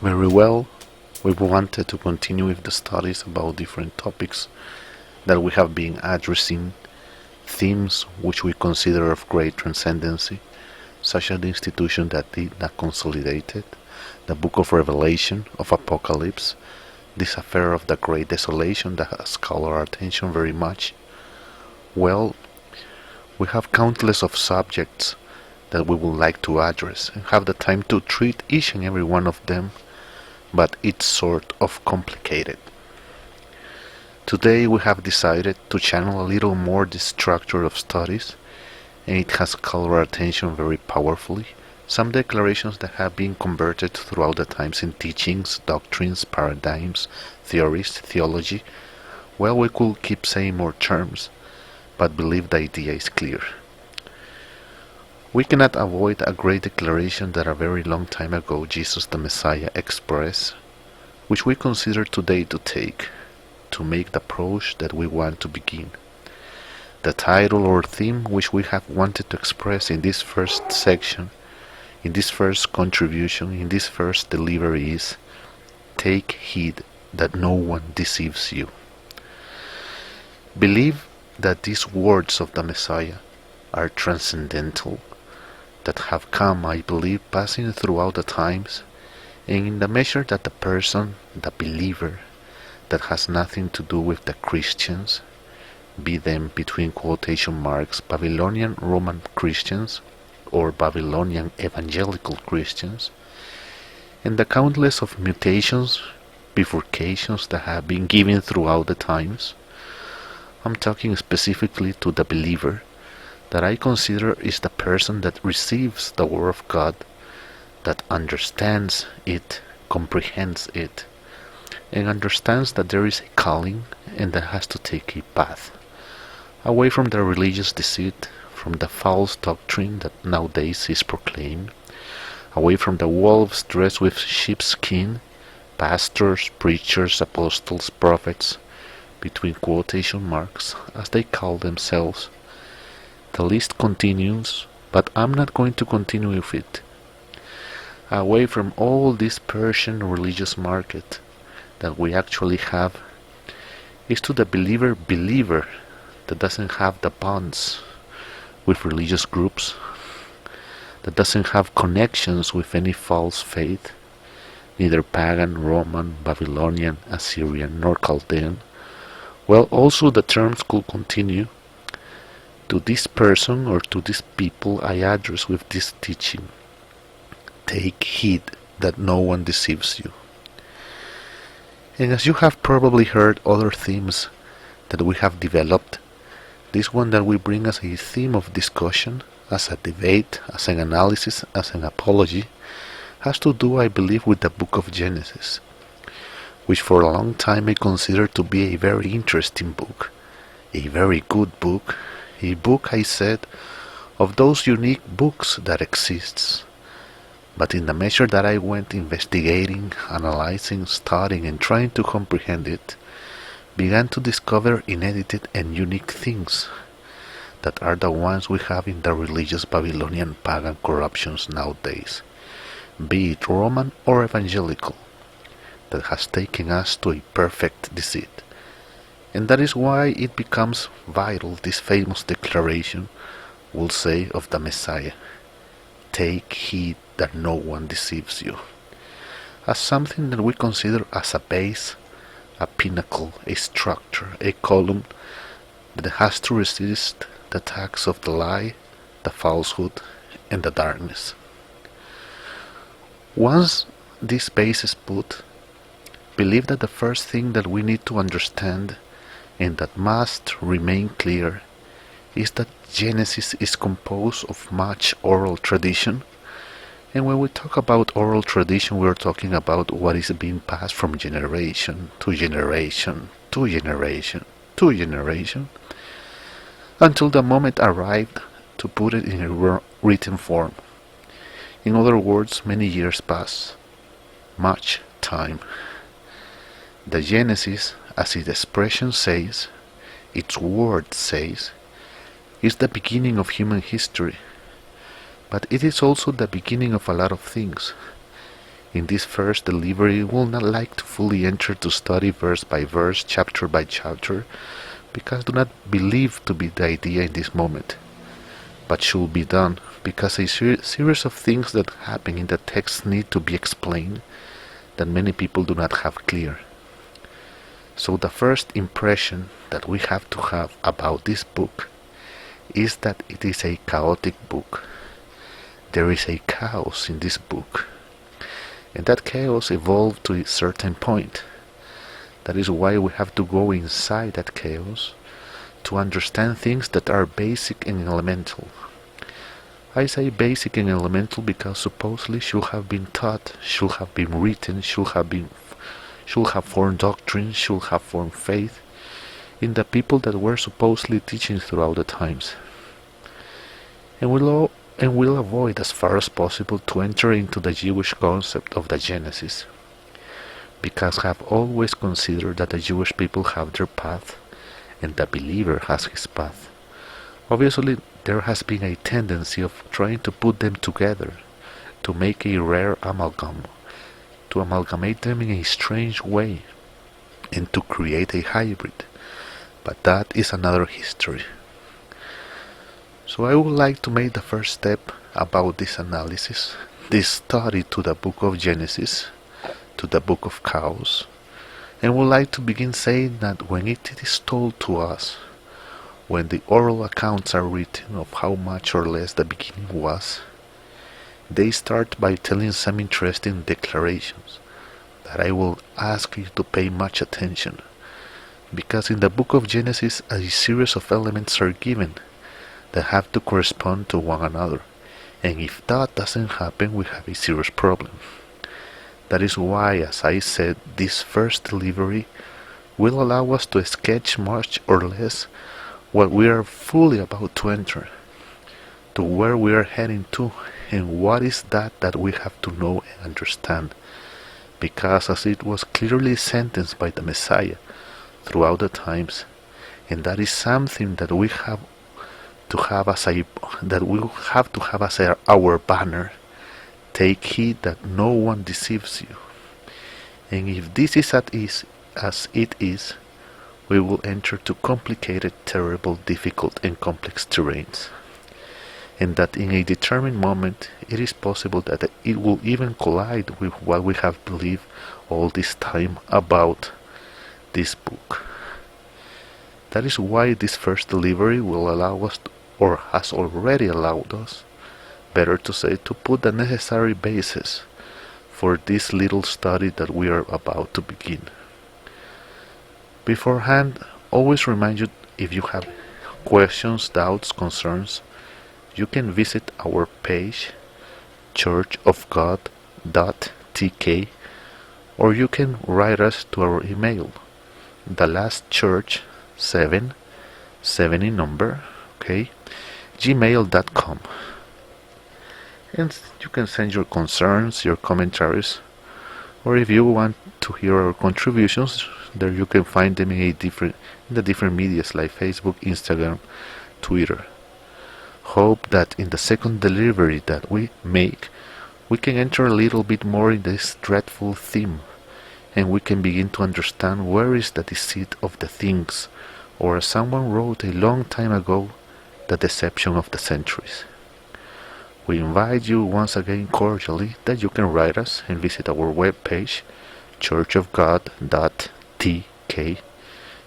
Very well, we wanted to continue with the studies about different topics that we have been addressing, themes which we consider of great transcendency, such as the institution that consolidated, the book of Revelation, of Apocalypse, this affair of the great desolation that has caught our attention very much. Well, we have countless of subjects that we would like to address and have the time to treat each and every one of them, but it's sort of complicated. Today we have decided to channel a little more this structure of studies, and it has caught our attention very powerfully. Some declarations that have been converted throughout the times in teachings, doctrines, paradigms, theories, theology. Well, we could keep saying more terms, but believe the idea is clear. We cannot avoid a great declaration that a very long time ago Jesus the Messiah expressed, which we consider today to make the approach that we want to begin. The title or theme which we have wanted to express in this first section, in this first contribution, in this first delivery is, Take heed that no one deceives you. Believe that these words of the Messiah are transcendental, that have come, I believe, passing throughout the times, and in the measure that the person, the believer, that has nothing to do with the Christians, be them between quotation marks Babylonian Roman Christians or Babylonian evangelical Christians, and the countless of mutations, bifurcations that have been given throughout the times. I'm talking specifically to the believer, that I consider is the person that receives the Word of God, that understands it, comprehends it, and understands that there is a calling and that has to take a path away from the religious deceit, from the false doctrine that nowadays is proclaimed, away from the wolves dressed with sheepskin, pastors, preachers, apostles, prophets, between quotation marks, as they call themselves. The list continues, but I'm not going to continue with it. Away from all this Persian religious market that we actually have, is to the believer that doesn't have the bonds with religious groups, that doesn't have connections with any false faith, neither pagan, Roman, Babylonian, Assyrian, nor Chaldean. Well, also the terms could continue. To this person or to this people I address with this teaching, take heed that no one deceives you. And as you have probably heard other themes that we have developed, this one that we bring as a theme of discussion, as a debate, as an analysis, as an apology, has to do, I believe, with the book of Genesis, which for a long time I considered to be a very interesting book, a very good book, a book, I said, of those unique books that exists. But in the measure that I went investigating, analyzing, studying, and trying to comprehend it, began to discover inedited and unique things that are the ones we have in the religious Babylonian pagan corruptions nowadays, be it Roman or evangelical, that has taken us to a perfect deceit. And that is why it becomes vital, this famous declaration will say of the Messiah, take heed that no one deceives you, as something that we consider as a base, a pinnacle, a structure, a column that has to resist the attacks of the lie, the falsehood, and the darkness. Once this base is put, believe that the first thing that we need to understand and that must remain clear is that Genesis is composed of much oral tradition, and when we talk about oral tradition, we are talking about what is being passed from generation to generation to generation to generation until the moment arrived to put it in a written form. In other words, many years pass, much time. The Genesis, as its expression says, its word says, is the beginning of human history, but it is also the beginning of a lot of things. In this first delivery, we will not like to fully enter to study verse by verse, chapter by chapter, because do not believe to be the idea in this moment, but should be done because a series of things that happen in the text need to be explained that many people do not have clear. So the first impression that we have to have about this book is that it is a chaotic book. There is a chaos in this book, and that chaos evolved to a certain point. That is why we have to go inside that chaos to understand things that are basic and elemental. I say basic and elemental because supposedly should have been taught, should have been written, should have formed doctrine, should have formed faith in the people that were supposedly teaching throughout the times. And we'll avoid as far as possible to enter into the Jewish concept of the Genesis, because I have always considered that the Jewish people have their path and the believer has his path. Obviously, there has been a tendency of trying to put them together, to make a rare amalgam, to amalgamate them in a strange way, and to create a hybrid. But that is another history. So I would like to make the first step about this analysis, this study to the book of Genesis, to the book of Chaos, and would like to begin saying that when it is told to us, when the oral accounts are written of how much or less the beginning was, they start by telling some interesting declarations that I will ask you to pay much attention, because in the book of Genesis a series of elements are given that have to correspond to one another, and if that doesn't happen we have a serious problem. That is why, as I said, this first delivery will allow us to sketch much or less what we are fully about to enter, to where we are heading to, and what is that we have to know and understand, because as it was clearly sentenced by the Messiah throughout the times, and that is something that we have to have as our banner. Take heed that no one deceives you. And if this is as it is, we will enter to complicated, terrible, difficult and complex terrains. And that in a determined moment it is possible that it will even collide with what we have believed all this time about this book. That is why this first delivery will allow us, or has already allowed us, better to say, to put the necessary basis for this little study that we are about to begin. Beforehand, always remind you, if you have questions, doubts, concerns, you can visit our page churchofgod.tk, or you can write us to our email, the last church 7 in number, okay, gmail.com. And you can send your concerns, your commentaries, or if you want to hear our contributions, there you can find them in the different medias like Facebook, Instagram, Twitter. Hope that in the second delivery that we make, we can enter a little bit more in this dreadful theme, and we can begin to understand where is the deceit of the things, or as someone wrote a long time ago, the deception of the centuries. We invite you once again cordially that you can write us and visit our webpage, churchofgod.tk,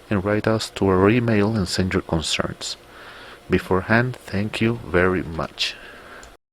and write us to our email and send your concerns. Beforehand, thank you very much.